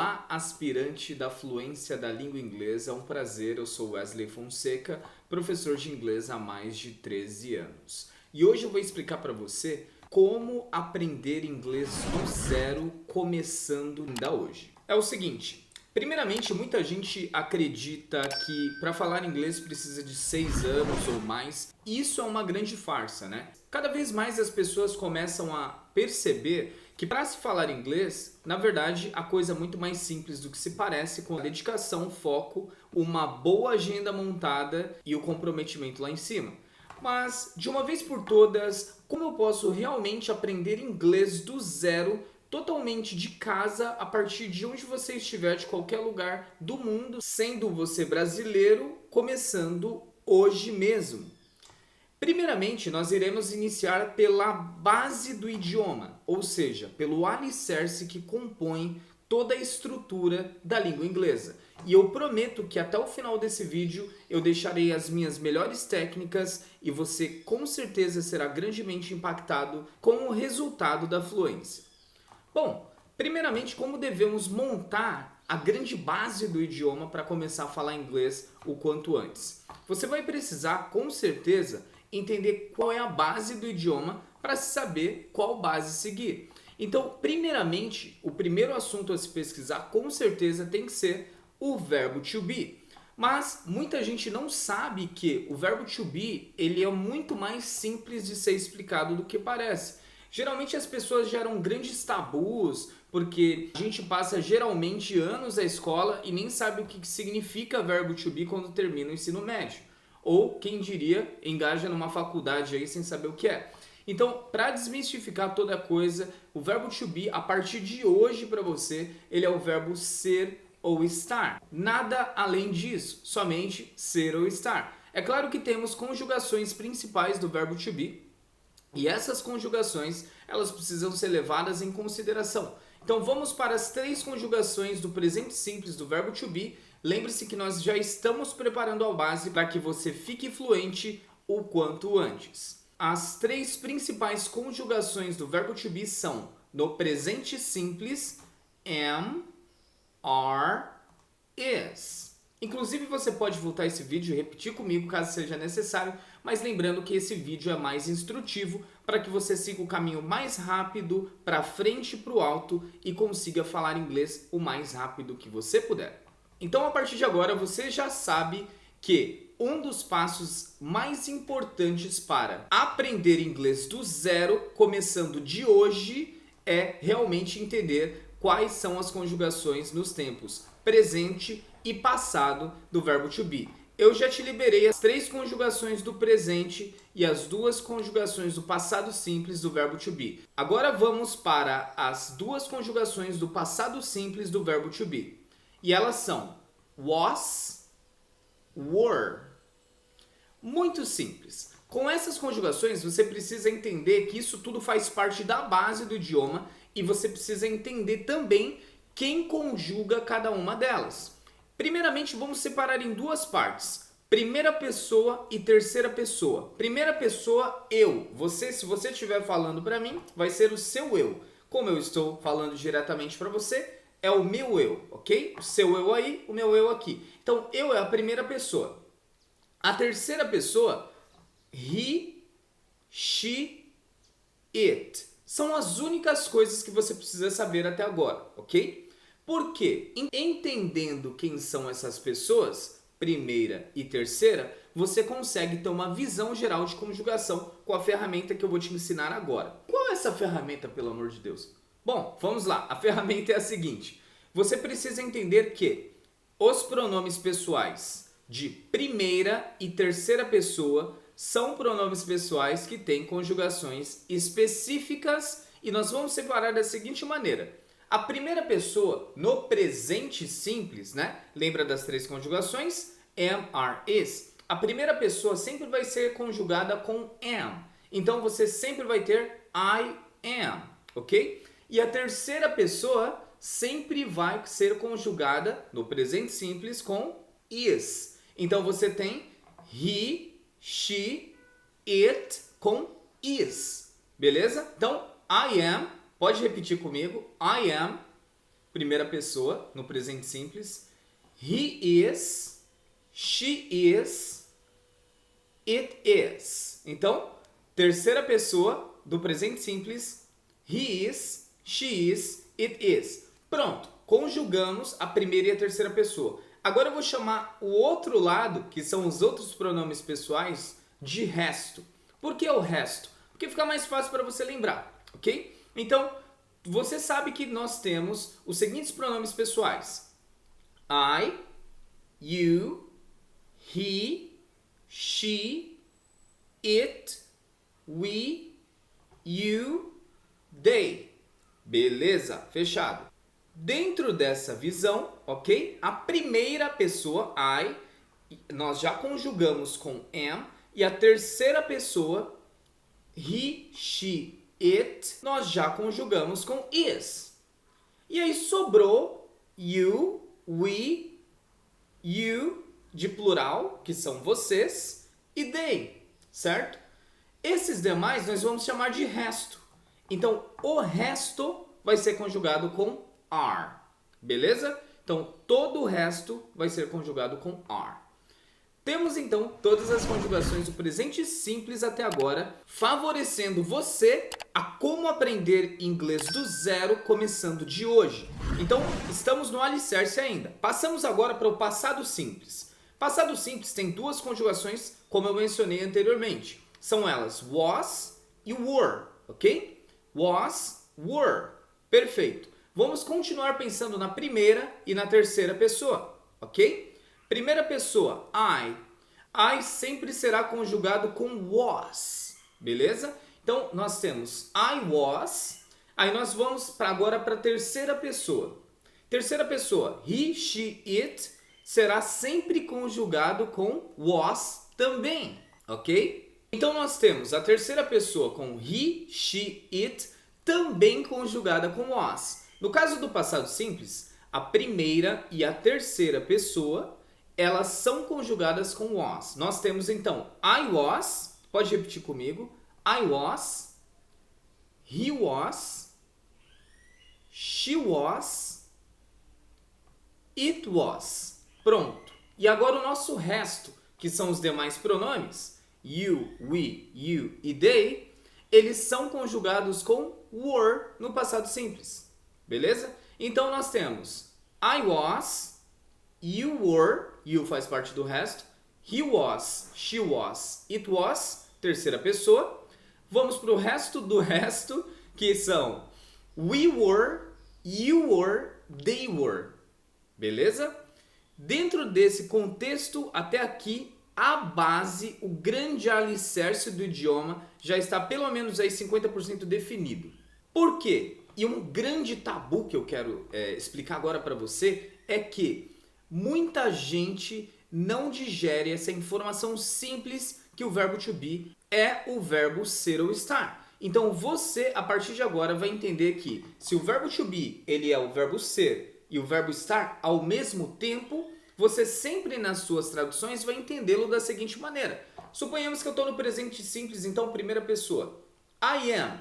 Olá, aspirante da fluência da língua inglesa, é um prazer, eu sou Wesley Fonseca, professor de inglês há mais de 13 anos. E hoje eu vou explicar para você como aprender inglês do zero, começando ainda hoje. É o seguinte, primeiramente muita gente acredita que para falar inglês precisa de 6 anos ou mais. Isso é uma grande farsa, né? Cada vez mais as pessoas começam a perceber que para se falar inglês, na verdade, a coisa é muito mais simples do que se parece, com dedicação, foco, uma boa agenda montada e o comprometimento lá em cima. Mas, de uma vez por todas, como eu posso realmente aprender inglês do zero, totalmente de casa, a partir de onde você estiver, de qualquer lugar do mundo, sendo você brasileiro, começando hoje mesmo? Primeiramente, nós iremos iniciar pela base do idioma, ou seja, pelo alicerce que compõe toda a estrutura da língua inglesa. E eu prometo que até o final desse vídeo eu deixarei as minhas melhores técnicas e você com certeza será grandemente impactado com o resultado da fluência. Bom, primeiramente, como devemos montar a grande base do idioma para começar a falar inglês o quanto antes? Você vai precisar, com certeza, entender qual é a base do idioma para saber qual base seguir. Então, primeiramente, o primeiro assunto a se pesquisar com certeza tem que ser o verbo to be. Mas muita gente não sabe que o verbo to be ele é muito mais simples de ser explicado do que parece. Geralmente as pessoas geram grandes tabus, porque a gente passa geralmente anos na escola e nem sabe o que significa verbo to be quando termina o ensino médio. Ou, quem diria, engaja numa faculdade aí sem saber o que é. Então, para desmistificar toda a coisa, o verbo to be, a partir de hoje para você, ele é o verbo ser ou estar. Nada além disso, somente ser ou estar. É claro que temos conjugações principais do verbo to be, e essas conjugações, elas precisam ser levadas em consideração. Então vamos para as 3 conjugações do presente simples do verbo to be. Lembre-se que nós já estamos preparando a base para que você fique fluente o quanto antes. As 3 principais conjugações do verbo to be são no presente simples, am, are, is. Inclusive você pode voltar esse vídeo e repetir comigo caso seja necessário, mas lembrando que esse vídeo é mais instrutivo para que você siga o caminho mais rápido para frente e para o alto e consiga falar inglês o mais rápido que você puder. Então, a partir de agora, você já sabe que um dos passos mais importantes para aprender inglês do zero, começando de hoje, é realmente entender quais são as conjugações nos tempos presente e passado do verbo to be. Eu já te liberei as 3 conjugações do presente e as 2 conjugações do passado simples do verbo to be. Agora vamos para as 2 conjugações do passado simples do verbo to be. E elas são was, were. Muito simples. Com essas conjugações, você precisa entender que isso tudo faz parte da base do idioma e você precisa entender também quem conjuga cada uma delas. Primeiramente, vamos separar em 2 partes. Primeira pessoa e terceira pessoa. Primeira pessoa, eu. Você, se você estiver falando para mim, vai ser o seu eu. Como eu estou falando diretamente para você, é o meu eu, ok? O seu eu aí, o meu eu aqui. Então, eu é a primeira pessoa. A terceira pessoa, he, she, it. São as únicas coisas que você precisa saber até agora, ok? Por quê? Entendendo quem são essas pessoas, primeira e terceira, você consegue ter uma visão geral de conjugação com a ferramenta que eu vou te ensinar agora. Qual é essa ferramenta, pelo amor de Deus? Bom, vamos lá. A ferramenta é a seguinte. Você precisa entender que os pronomes pessoais de primeira e terceira pessoa são pronomes pessoais que têm conjugações específicas e nós vamos separar da seguinte maneira. A primeira pessoa, no presente simples, né? Lembra das 3 conjugações? Am, are, is. A primeira pessoa sempre vai ser conjugada com am. Então você sempre vai ter I am, ok? E a terceira pessoa sempre vai ser conjugada no presente simples com is. Então você tem he, she, it com is. Beleza? Então, I am, pode repetir comigo. I am primeira pessoa, no presente simples. He is, she is, it is. Então, terceira pessoa do presente simples. He is, she is, it is. Pronto, conjugamos a primeira e a terceira pessoa. Agora eu vou chamar o outro lado, que são os outros pronomes pessoais, de resto. Por que o resto? Porque fica mais fácil para você lembrar, ok? Então, você sabe que nós temos os seguintes pronomes pessoais. I, you, he, she, it, we, you, they. Beleza? Fechado. Dentro dessa visão, ok? A primeira pessoa, I, nós já conjugamos com am. E a terceira pessoa, he, she, it, nós já conjugamos com is. E aí sobrou you, we, you, de plural, que são vocês, e they, certo? Esses demais nós vamos chamar de resto. Então, o resto vai ser conjugado com are, beleza? Então, todo o resto vai ser conjugado com are. Temos então todas as conjugações do presente simples até agora, favorecendo você a como aprender inglês do zero começando de hoje. Então, estamos no alicerce ainda. Passamos agora para o passado simples. Passado simples tem duas conjugações, como eu mencionei anteriormente. São elas was e were, ok? Was, were. Perfeito. Vamos continuar pensando na primeira e na terceira pessoa, ok? Primeira pessoa, I. I sempre será conjugado com was, beleza? Então, nós temos I was. Aí nós vamos agora para a terceira pessoa. Terceira pessoa, he, she, it, será sempre conjugado com was também, ok? Então, nós temos a terceira pessoa com he, she, it, também conjugada com was. No caso do passado simples, a primeira e a terceira pessoa elas são conjugadas com was. Nós temos então I was, pode repetir comigo, I was, he was, she was, it was. Pronto. E agora o nosso resto, que são os demais pronomes, you, we, you e they, eles são conjugados com were no passado simples. Beleza? Então nós temos I was, you were, you faz parte do resto, he was, she was, it was, terceira pessoa. Vamos para o resto do resto, que são we were, you were, they were. Beleza? Dentro desse contexto, até aqui, a base, o grande alicerce do idioma já está pelo menos aí 50% definido. Por quê? E um grande tabu que eu quero explicar agora para você é que muita gente não digere essa informação simples que o verbo to be é o verbo ser ou estar. Então você, a partir de agora, vai entender que se o verbo to be ele é o verbo ser e o verbo estar ao mesmo tempo, você sempre nas suas traduções vai entendê-lo da seguinte maneira. Suponhamos que eu estou no presente simples, então primeira pessoa. I am.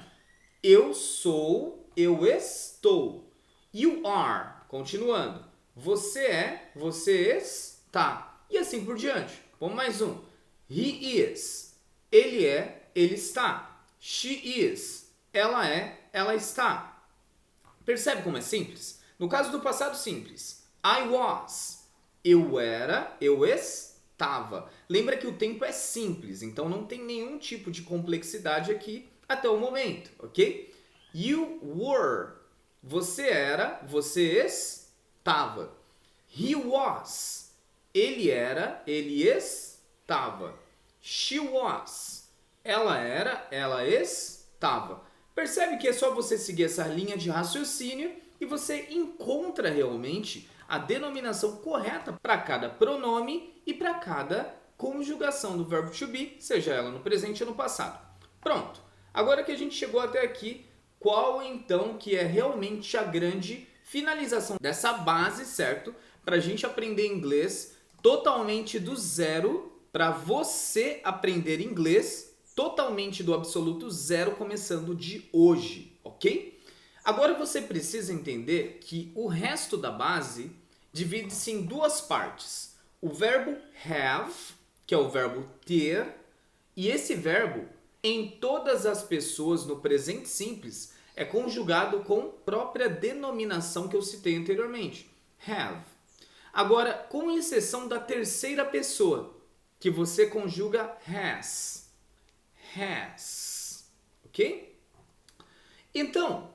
Eu sou, eu estou. You are. Continuando. Você é, você está. E assim por diante. Vamos mais um. He is. Ele é, ele está. She is. Ela é, ela está. Percebe como é simples? No caso do passado simples. I was. Eu era, eu estava. Lembra que o tempo é simples, então não tem nenhum tipo de complexidade aqui até o momento, ok? You were. Você era, você estava. He was. Ele era, ele estava. She was. Ela era, ela estava. Percebe que é só você seguir essa linha de raciocínio e você encontra realmente a denominação correta para cada pronome e para cada conjugação do verbo to be, seja ela no presente ou no passado. Pronto. Agora que a gente chegou até aqui, qual então que é realmente a grande finalização dessa base, certo? Para a gente aprender inglês totalmente do zero, para você aprender inglês totalmente do absoluto zero, começando de hoje, ok? Agora você precisa entender que o resto da base divide-se em duas partes. O verbo have, que é o verbo ter, e esse verbo, em todas as pessoas no presente simples, é conjugado com própria denominação que eu citei anteriormente, have. Agora, com exceção da terceira pessoa, que você conjuga has. Has. Ok? Então,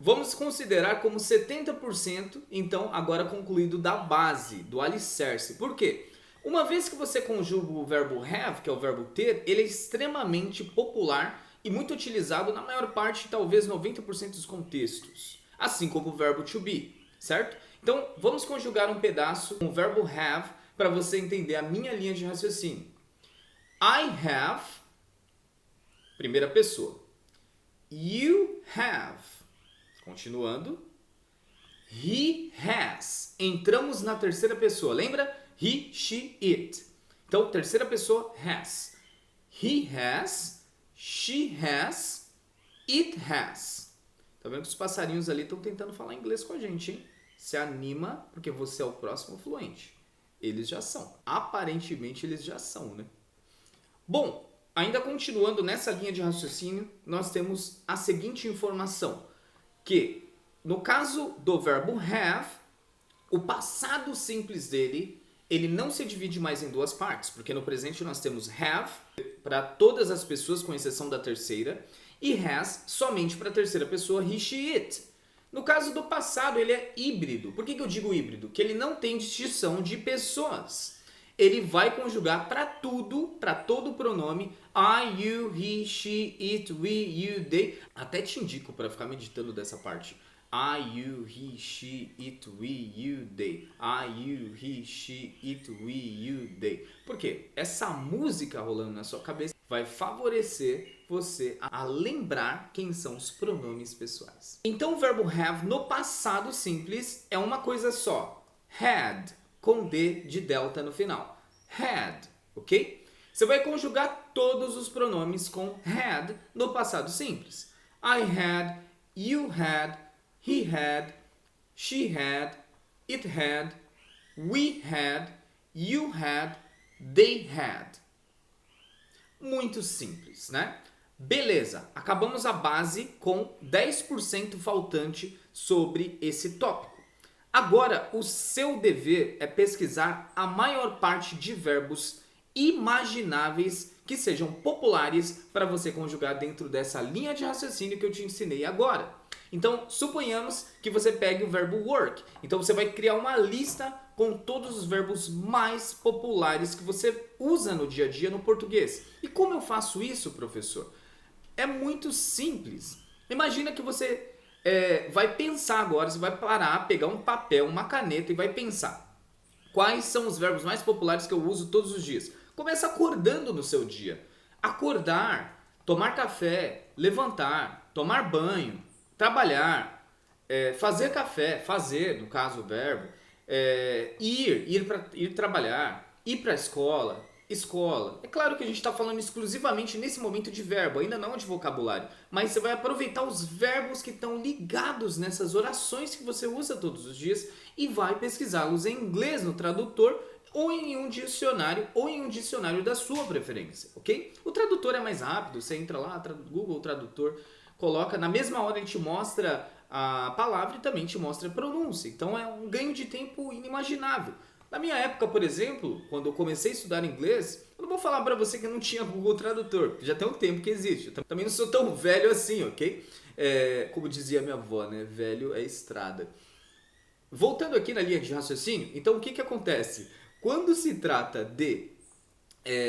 vamos considerar como 70%, então, agora concluído da base, do alicerce. Por quê? Uma vez que você conjuga o verbo have, que é o verbo ter, ele é extremamente popular e muito utilizado na maior parte, talvez 90% dos contextos. Assim como o verbo to be, certo? Então, vamos conjugar um pedaço com o verbo have para você entender a minha linha de raciocínio. I have, primeira pessoa. You have. Continuando. He has. Entramos na terceira pessoa. Lembra? He, she, it. Então, terceira pessoa, has. He has. She has. It has. Tá vendo que os passarinhos ali estão tentando falar inglês com a gente, hein? Se anima, porque você é o próximo fluente. Eles já são. Aparentemente, eles já são, né? Bom, ainda continuando nessa linha de raciocínio, nós temos a seguinte informação. Que, no caso do verbo have, o passado simples dele, ele não se divide mais em duas partes, porque no presente nós temos have para todas as pessoas, com exceção da terceira, e has somente para a terceira pessoa, he, she, it. No caso do passado, ele é híbrido. Por que eu digo híbrido? Que ele não tem distinção de pessoas. Ele vai conjugar para tudo, para todo o pronome, I, you, he, she, it, we, you, they. Até te indico para ficar meditando dessa parte. I, you, he, she, it, we, you, they. I, you, he, she, it, we, you, they. Por quê? Essa música rolando na sua cabeça vai favorecer você a lembrar quem são os pronomes pessoais. Então o verbo have no passado simples é uma coisa só. Had, com D de delta no final. Had, ok? Você vai conjugar todos os pronomes com had no passado simples. I had, you had, he had, she had, it had, we had, you had, they had. Muito simples, né? Beleza, acabamos a base com 10% faltante sobre esse tópico. Agora, o seu dever é pesquisar a maior parte de verbos imagináveis que sejam populares para você conjugar dentro dessa linha de raciocínio que eu te ensinei agora. Então, suponhamos que você pegue o verbo work. Então, você vai criar uma lista com todos os verbos mais populares que você usa no dia a dia no português. E como eu faço isso, professor? É muito simples. Imagina que você vai pensar agora, você vai parar, pegar um papel, uma caneta e vai pensar. Quais são os verbos mais populares que eu uso todos os dias? Começa acordando no seu dia. Acordar, tomar café, levantar, tomar banho, trabalhar, fazer café, fazer, no caso o verbo, ir trabalhar, ir para a escola. É claro que a gente está falando exclusivamente nesse momento de verbo, ainda não de vocabulário, mas você vai aproveitar os verbos que estão ligados nessas orações que você usa todos os dias e vai pesquisá-los em inglês no tradutor ou em um dicionário da sua preferência, ok? O tradutor é mais rápido, você entra lá, Google Tradutor, coloca, na mesma hora ele te mostra a palavra e também te mostra a pronúncia, então é um ganho de tempo inimaginável. Na minha época, por exemplo, quando eu comecei a estudar inglês, eu não vou falar pra você que não tinha Google Tradutor, já tem um tempo que existe. Eu também não sou tão velho assim, ok? Como dizia minha avó, né? Velho é estrada. Voltando aqui na linha de raciocínio, então o que acontece? Quando se trata de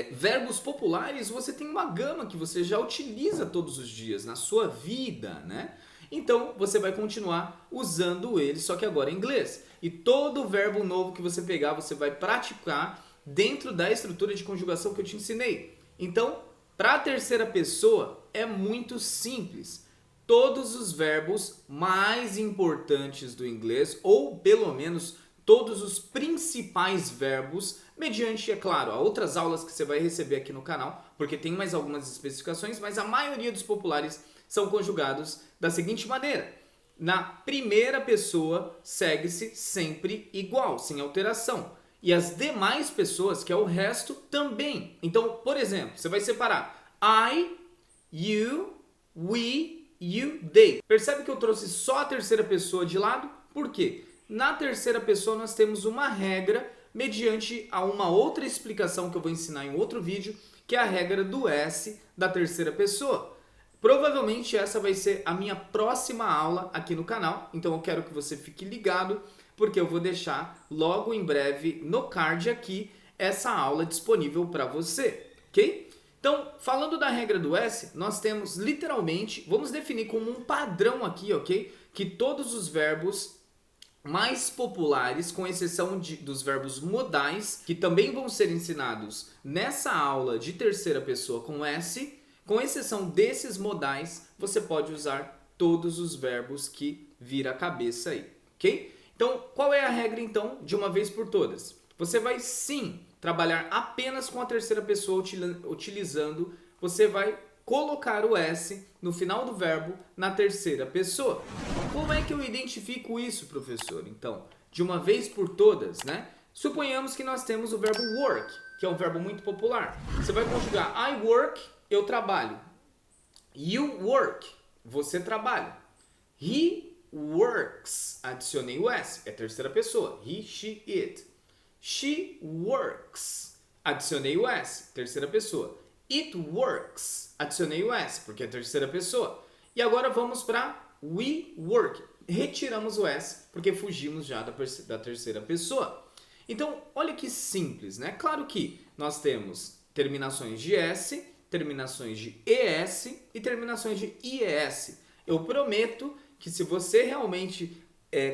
verbos populares, você tem uma gama que você já utiliza todos os dias na sua vida, né? Então, você vai continuar usando ele, só que agora em inglês. E todo verbo novo que você pegar, você vai praticar dentro da estrutura de conjugação que eu te ensinei. Então, para a terceira pessoa, é muito simples. Todos os verbos mais importantes do inglês, ou pelo menos todos os principais verbos, mediante, é claro, outras aulas que você vai receber aqui no canal, porque tem mais algumas especificações, mas a maioria dos populares são conjugados da seguinte maneira. na primeira pessoa segue-se sempre igual, sem alteração. E as demais pessoas, que é o resto, também. Então, por exemplo, você vai separar I, you, we, you, they. Percebe que eu trouxe só a terceira pessoa de lado? Por quê? Na terceira pessoa nós temos uma regra mediante a uma outra explicação que eu vou ensinar em outro vídeo, que é a regra do S da terceira pessoa. Provavelmente essa vai ser a minha próxima aula aqui no canal, então eu quero que você fique ligado, porque eu vou deixar logo em breve no card aqui essa aula disponível para você, ok? Então, falando da regra do S, nós temos literalmente, vamos definir como um padrão aqui, ok? Que todos os verbos mais populares, com exceção dos verbos modais, que também vão ser ensinados nessa aula de terceira pessoa com S, com exceção desses modais, você pode usar todos os verbos que vira a cabeça aí, ok? Então, qual é a regra então, de uma vez por todas? Você vai sim trabalhar apenas com a terceira pessoa utilizando, você vai colocar o S no final do verbo na terceira pessoa. Como é que eu identifico isso, professor? Então, de uma vez por todas, né? Suponhamos que nós temos o verbo work, que é um verbo muito popular. Você vai conjugar I work, eu trabalho. You work, você trabalha. He works, adicionei o S, é terceira pessoa. He, she, it. She works, adicionei o S, terceira pessoa. It works, adicionei o S, porque é terceira pessoa. E agora vamos para we work. Retiramos o S, porque fugimos já da terceira pessoa. Então, olha que simples, né? Claro que nós temos terminações de S, terminações de ES e terminações de IES. Eu prometo que se você realmente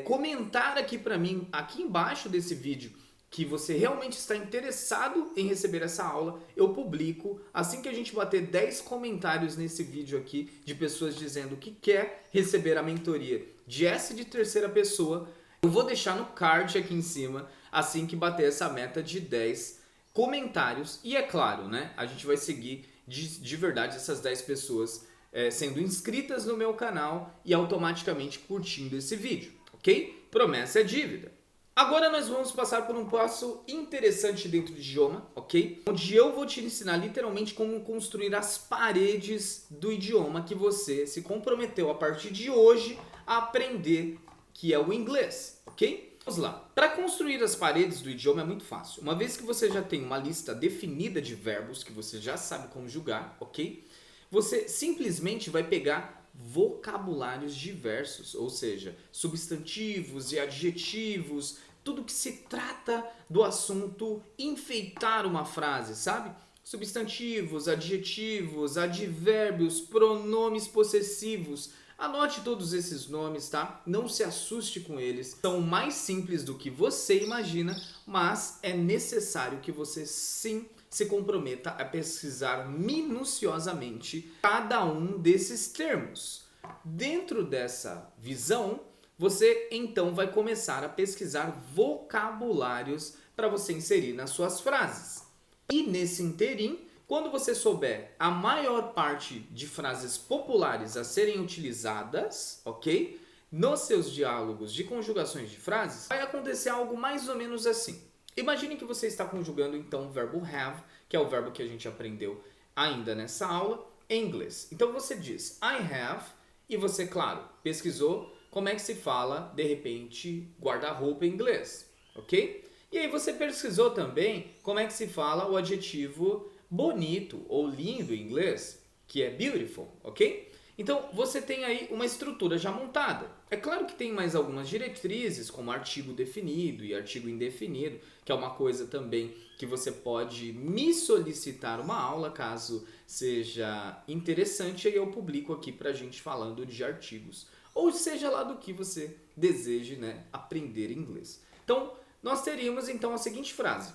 comentar aqui para mim, aqui embaixo desse vídeo, que você realmente está interessado em receber essa aula, eu publico assim que a gente bater 10 comentários nesse vídeo aqui de pessoas dizendo que quer receber a mentoria de S de terceira pessoa. Eu vou deixar no card aqui em cima assim que bater essa meta de 10 comentários. E é claro, né? A gente vai seguir de verdade essas 10 pessoas sendo inscritas no meu canal e automaticamente curtindo esse vídeo, ok? Promessa é dívida. Agora nós vamos passar por um passo interessante dentro do idioma, ok? Onde eu vou te ensinar literalmente como construir as paredes do idioma que você se comprometeu a partir de hoje a aprender, que é o inglês, ok? Vamos lá. Para construir as paredes do idioma é muito fácil. Uma vez que você já tem uma lista definida de verbos que você já sabe conjugar, ok? Você simplesmente vai pegar vocabulários diversos, ou seja, substantivos e adjetivos, tudo que se trata do assunto enfeitar uma frase, sabe? Substantivos, adjetivos, advérbios, pronomes possessivos. Anote todos esses nomes, tá? Não se assuste com eles. São mais simples do que você imagina, mas é necessário que você sim se comprometa a pesquisar minuciosamente cada um desses termos. Dentro dessa visão, você então vai começar a pesquisar vocabulários para você inserir nas suas frases. E nesse interim, quando você souber a maior parte de frases populares a serem utilizadas, ok? Nos seus diálogos de conjugações de frases, vai acontecer algo mais ou menos assim. Imagine que você está conjugando então o verbo have, que é o verbo que a gente aprendeu ainda nessa aula, em inglês. Então você diz I have, e você, claro, pesquisou como é que se fala, de repente, guarda-roupa em inglês, ok? E aí você pesquisou também como é que se fala o adjetivo bonito ou lindo em inglês, que é beautiful, ok? Então você tem aí uma estrutura já montada. É claro que tem mais algumas diretrizes, como artigo definido e artigo indefinido, que é uma coisa também que você pode me solicitar uma aula, caso seja interessante, e eu publico aqui pra gente falando de artigos. Ou seja lá do que você deseje, né, aprender inglês. Então, nós teríamos então a seguinte frase.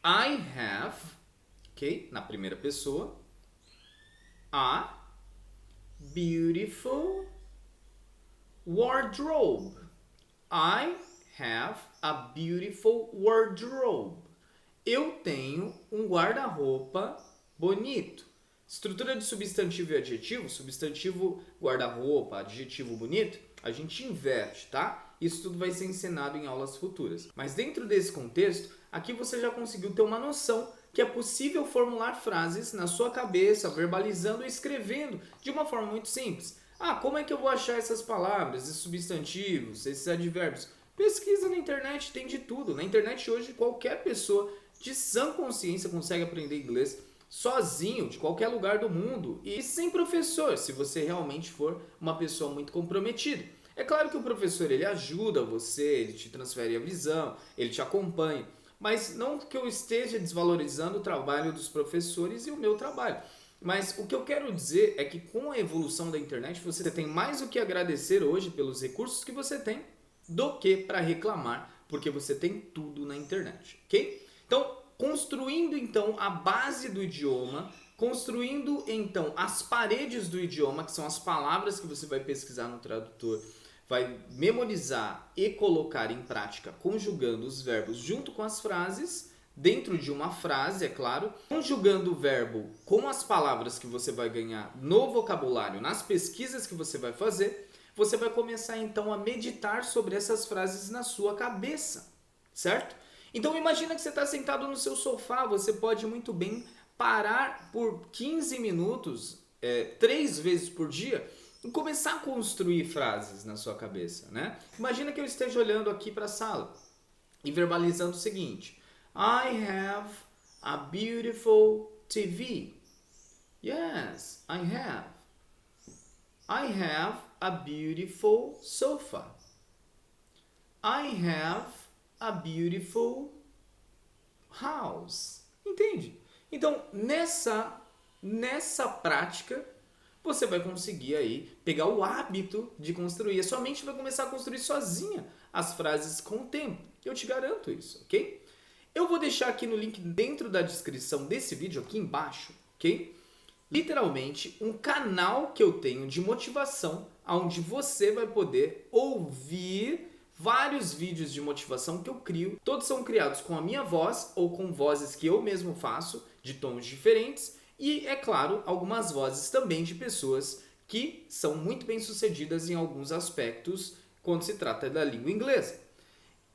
I have, ok? Na primeira pessoa. A beautiful wardrobe. I have a beautiful wardrobe. Eu tenho um guarda-roupa bonito. Estrutura de substantivo e adjetivo. Substantivo, guarda-roupa, adjetivo bonito. A gente inverte, tá? Isso tudo vai ser ensinado em aulas futuras. Mas dentro desse contexto, aqui você já conseguiu ter uma noção que é possível formular frases na sua cabeça, verbalizando e escrevendo de uma forma muito simples. Ah, como é que eu vou achar essas palavras, esses substantivos, esses advérbios? Pesquisa na internet, tem de tudo. Na internet hoje qualquer pessoa de sã consciência consegue aprender inglês sozinho, de qualquer lugar do mundo e sem professor, se você realmente for uma pessoa muito comprometida. É claro que o professor ele ajuda você, ele te transfere a visão, ele te acompanha, mas não que eu esteja desvalorizando o trabalho dos professores e o meu trabalho. Mas o que eu quero dizer é que com a evolução da internet você tem mais o que agradecer hoje pelos recursos que você tem do que para reclamar, porque você tem tudo na internet, ok? Então, construindo então a base do idioma, construindo então as paredes do idioma, que são as palavras que você vai pesquisar no tradutor, vai memorizar e colocar em prática, conjugando os verbos junto com as frases, dentro de uma frase, é claro, conjugando o verbo com as palavras que você vai ganhar no vocabulário, nas pesquisas que você vai fazer, você vai começar então a meditar sobre essas frases na sua cabeça, certo? Então imagina que você está sentado no seu sofá, você pode muito bem parar por 15 minutos, 3 vezes por dia, e começar a construir frases na sua cabeça, né? Imagina que eu esteja olhando aqui para a sala e verbalizando o seguinte: I have a beautiful TV. Yes, I have. I have a beautiful sofa. I have a beautiful house. Entende? Então, nessa prática, você vai conseguir aí pegar o hábito de construir. A sua mente vai começar a construir sozinha as frases com o tempo. Eu te garanto isso, ok? Eu vou deixar aqui no link dentro da descrição desse vídeo, aqui embaixo, ok? Literalmente um canal que eu tenho de motivação, onde você vai poder ouvir vários vídeos de motivação que eu crio. Todos são criados com a minha voz ou com vozes que eu mesmo faço, de tons diferentes. E, é claro, algumas vozes também de pessoas que são muito bem-sucedidas em alguns aspectos quando se trata da língua inglesa.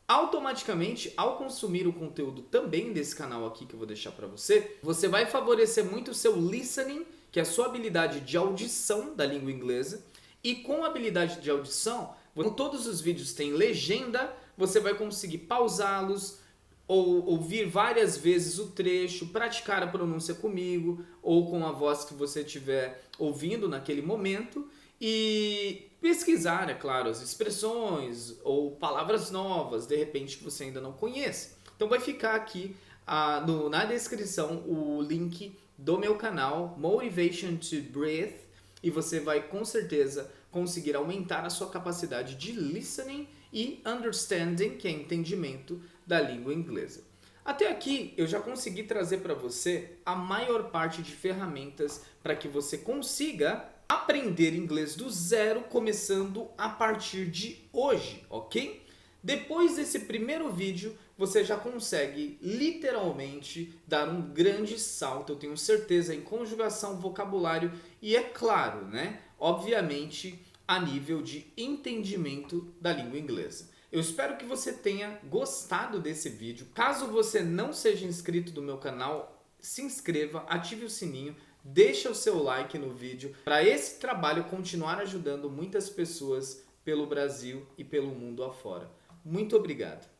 Automaticamente, ao consumir o conteúdo também desse canal aqui que eu vou deixar para você, você vai favorecer muito o seu listening, que é a sua habilidade de audição da língua inglesa. E com a habilidade de audição, como todos os vídeos têm legenda, você vai conseguir pausá-los, ou ouvir várias vezes o trecho, praticar a pronúncia comigo ou com a voz que você estiver ouvindo naquele momento e pesquisar, é claro, as expressões ou palavras novas, de repente, que você ainda não conhece. Então vai ficar aqui na descrição o link do meu canal Motivation to Breathe e você vai com certeza conseguir aumentar a sua capacidade de listening e understanding, que é entendimento da língua inglesa. Até aqui eu já consegui trazer para você a maior parte de ferramentas para que você consiga aprender inglês do zero, começando a partir de hoje, ok? Depois desse primeiro vídeo, você já consegue literalmente dar um grande salto, eu tenho certeza, em conjugação, vocabulário e, é claro, né, obviamente, a nível de entendimento da língua inglesa. Eu espero que você tenha gostado desse vídeo. Caso você não seja inscrito no meu canal, se inscreva, ative o sininho, deixa o seu like no vídeo para esse trabalho continuar ajudando muitas pessoas pelo Brasil e pelo mundo afora. Muito obrigado!